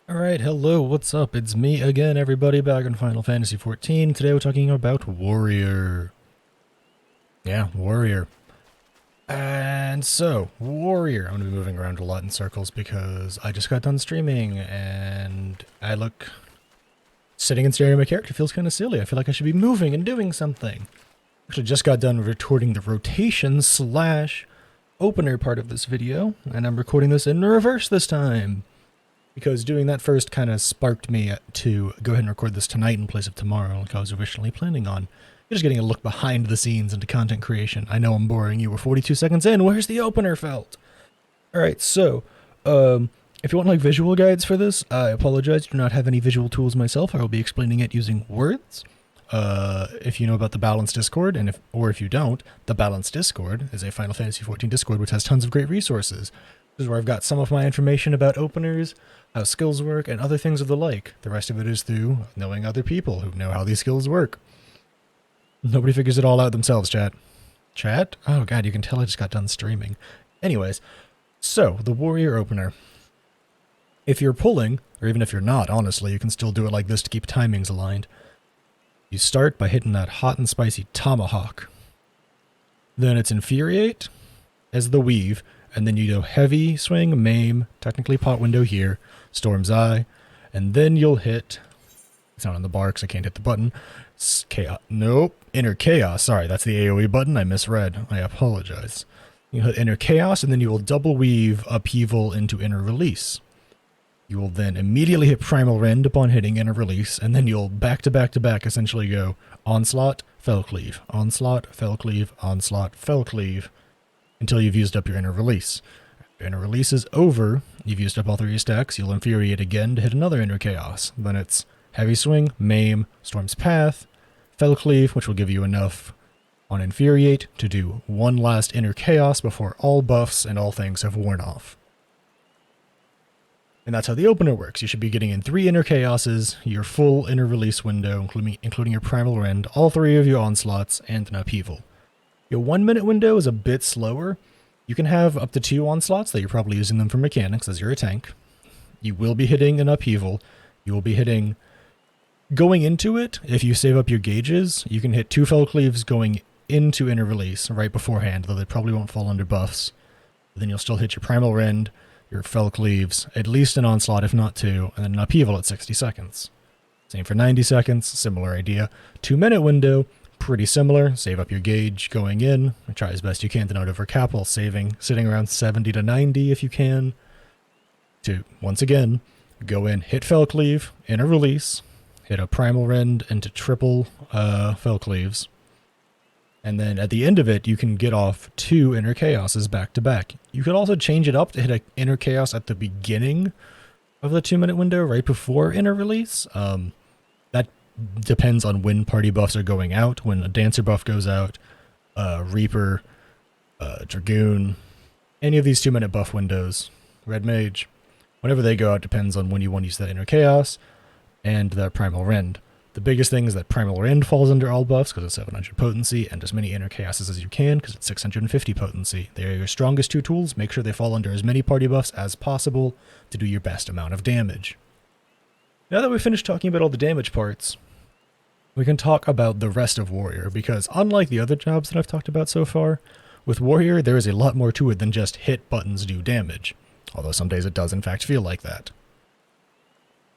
Alright, hello, what's up? It's me again, everybody, back in Final Fantasy XIV. Today we're talking about Warrior. Yeah, Warrior. And so, Warrior. I'm going to be moving around a lot in circles because I just got done streaming and I look... Sitting and staring at my character feels kind of silly. I feel like I should be moving and doing something. Actually, just got done recording the rotation slash opener part of this video, and I'm recording this in reverse this time. Because doing that first kind of sparked me to go ahead and record this tonight in place of tomorrow, like I was originally planning on. You're just getting a look behind the scenes into content creation. I know I'm boring you. We're 42 seconds in. Where's the opener felt? Alright, so, if you want like visual guides for this, I apologize. I do not have any visual tools myself. I will be explaining it using words. If you know about the Balance Discord, and if you don't, the Balance Discord is a Final Fantasy XIV Discord which has tons of great resources. This is where I've got some of my information about openers, how skills work, and other things of the like. The rest of it is through knowing other people who know how these skills work. Nobody figures it all out themselves, chat. Chat? Oh god, you can tell I just got done streaming. Anyways, so, the Warrior opener. If you're pulling, or even if you're not, honestly, you can still do it like this to keep timings aligned. You start by hitting that hot and spicy tomahawk. Then it's infuriate as the weave, and then you go heavy swing, maim, technically pot window here, storm's eye, and then you'll hit, it's not on the bar because I can't hit the button, chaos, nope, inner chaos, sorry, that's the AoE button, I misread, I apologize. You hit inner chaos, and then you will double weave upheaval into inner release. You will then immediately hit primal rend upon hitting inner release, and then you'll back to back to back essentially go onslaught, fell cleave, onslaught, fell cleave, onslaught, fell cleave, until you've used up your inner release. After inner release is over, you've used up all three stacks, you'll infuriate again to hit another inner chaos. Then it's heavy swing, maim, storm's path, fell cleave, which will give you enough on infuriate to do one last inner chaos before all buffs and all things have worn off. And that's how the opener works. You should be getting in 3 inner chaoses, your full inner release window, including your primal rend, all 3 of your onslaughts, and an upheaval. Your 1 minute window is a bit slower. You can have up to 2 onslaughts that you're probably using them for mechanics as you're a tank. You will be hitting an upheaval. You will be hitting... Going into it, if you save up your gauges, you can hit 2 fell cleaves going into inner release right beforehand, though they probably won't fall under buffs. Then you'll still hit your primal rend, your fell cleaves, at least an onslaught if not 2, and then an upheaval at 60 seconds. Same for 90 seconds, similar idea. 2 minute window, pretty similar. Save up your gauge going in. Try as best you can to not overcap while saving, sitting around 70 to 90 if you can. To, once again, go in, hit fell cleave, inner release, hit a primal rend into triple fell cleaves. And then at the end of it, you can get off 2 inner chaoses back to back. You could also change it up to hit an inner chaos at the beginning of the 2 minute window, right before inner release. That depends on when party buffs are going out. When a dancer buff goes out, Reaper, Dragoon, any of these 2 minute buff windows, Red Mage, whenever they go out depends on when you want to use that inner chaos and the primal rend. The biggest thing is that primal rend falls under all buffs because it's 700 potency, and as many inner chaoses as you can because it's 650 potency. They are your strongest 2 tools. Make sure they fall under as many party buffs as possible to do your best amount of damage. Now that we've finished talking about all the damage parts, we can talk about the rest of Warrior, because unlike the other jobs that I've talked about so far, with Warrior there is a lot more to it than just hit buttons do damage, although some days it does in fact feel like that.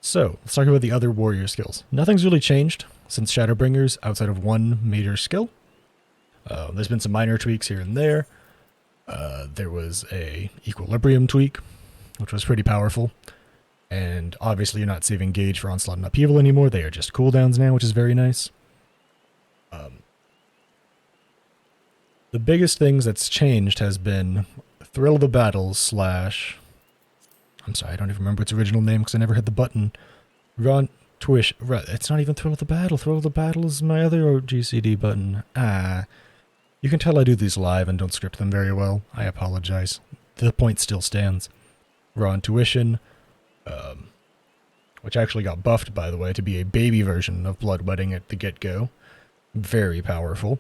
So, let's talk about the other Warrior skills. Nothing's really changed since Shadowbringers outside of 1 major skill. There's been some minor tweaks here and there. There was a equilibrium tweak, which was pretty powerful. And obviously you're not saving gauge for onslaught and upheaval anymore. They are just cooldowns now, which is very nice. The biggest things that's changed has been Thrill of the Battles slash... I'm sorry, I don't even remember its original name because I never hit the button. It's not even Thrill of the Battle. Thrill of the Battle is my other GCD button. You can tell I do these live and don't script them very well. I apologize. The point still stands. Raw Intuition, which actually got buffed, by the way, to be a baby version of Bloodwedding at the get-go. Very powerful.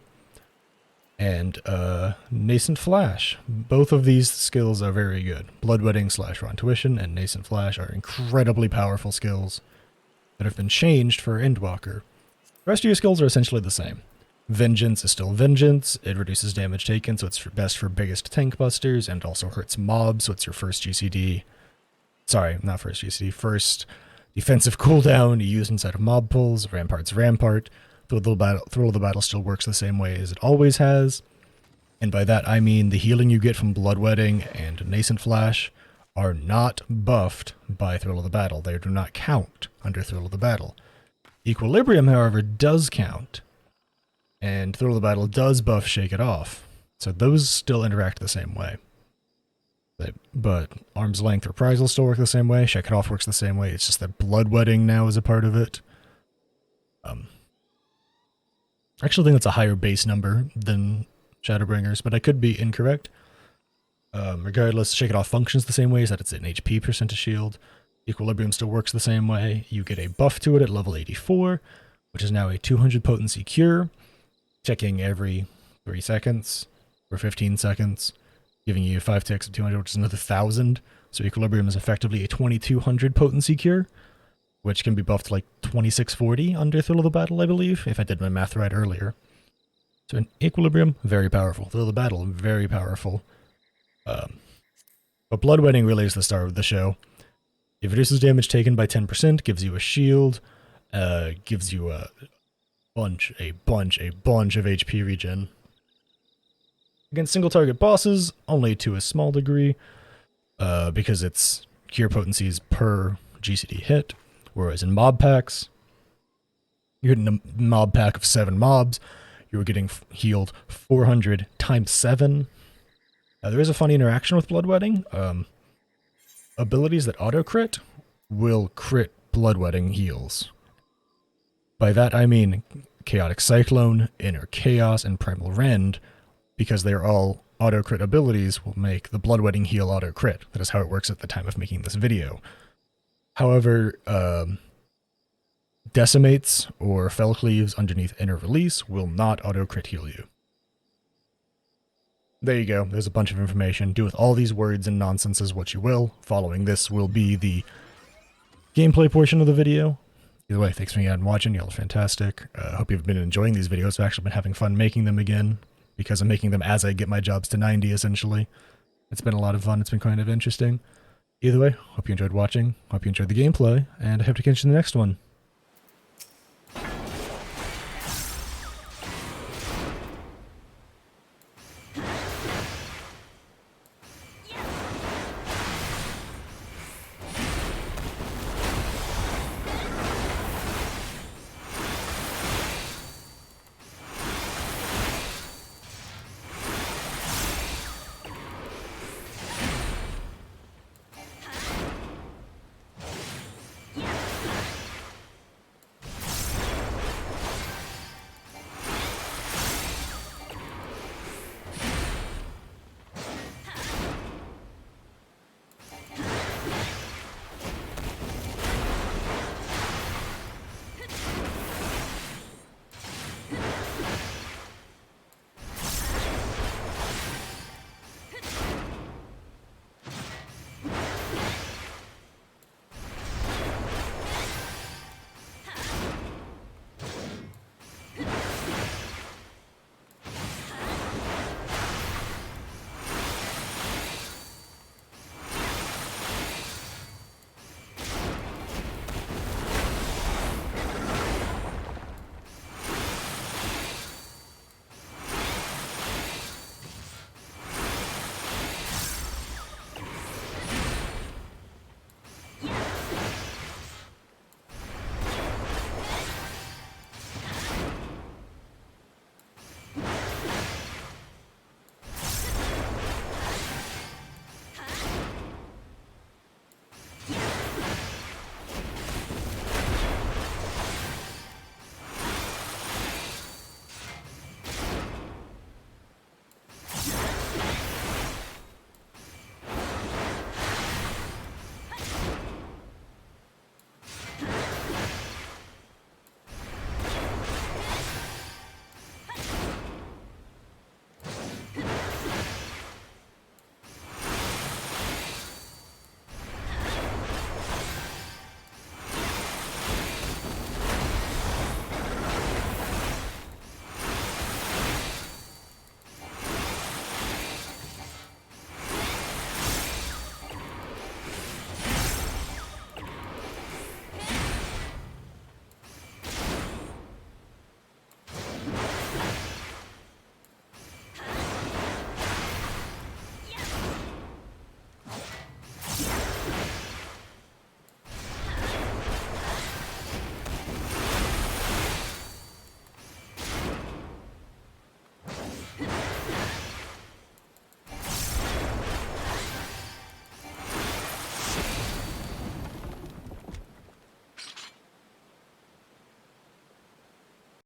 and Nascent Flash. Both of these skills are very good. Bloodwetting / Raw Intuition and Nascent Flash are incredibly powerful skills that have been changed for Endwalker. The rest of your skills are essentially the same. Vengeance is still Vengeance. It reduces damage taken, so it's best for biggest tank busters, and also hurts mobs, so it's your first GCD. Sorry, not first GCD. First defensive cooldown you use inside of mob pulls. Rampart's Rampart. Thrill of the Battle still works the same way as it always has. And by that I mean the healing you get from Bloodwetting and Nascent Flash are not buffed by Thrill of the Battle. They do not count under Thrill of the Battle. Equilibrium, however, does count. And Thrill of the Battle does buff Shake It Off. So those still interact the same way. But Arm's Length Reprisal still work the same way. Shake It Off works the same way. It's just that Bloodwetting now is a part of it. I actually think that's a higher base number than Shadowbringers, but I could be incorrect. Regardless, Shake It Off functions the same way, is that it's an HP percentage shield. Equilibrium still works the same way. You get a buff to it at level 84, which is now a 200 potency cure, checking every 3 seconds or 15 seconds, giving you 5 ticks of 200, which is another 1,000. So Equilibrium is effectively a 2200 potency cure, which can be buffed to like 2640 under Thrill of the Battle, I believe, if I did my math right earlier. So in Equilibrium, very powerful. Thrill of the Battle, very powerful. But Bloodwetting really is the star of the show. It reduces damage taken by 10%, gives you a shield, gives you a bunch of HP regen. Against single target bosses, only to a small degree, because it's cure potencies per GCD hit. Whereas in mob packs, you're getting a mob pack of 7 mobs, you're getting healed 400 times 7. There is a funny interaction with Bloodwetting. Abilities that auto-crit will crit Bloodwetting heals. By that I mean Chaotic Cyclone, Inner Chaos, and Primal Rend, because they're all auto-crit abilities, will make the Bloodwetting heal auto-crit. That is how it works at the time of making this video. However, Decimates or Fell Cleaves underneath Inner Release will not auto-crit heal you. There you go, there's a bunch of information. Do with all these words and nonsense what you will. Following this will be the gameplay portion of the video. Either way, thanks for hanging out and watching, y'all are fantastic. Hope you've been enjoying these videos. I've actually been having fun making them again, because I'm making them as I get my jobs to 90, essentially. It's been a lot of fun, it's been kind of interesting. Either way, hope you enjoyed watching, hope you enjoyed the gameplay, and I hope to catch you in the next one.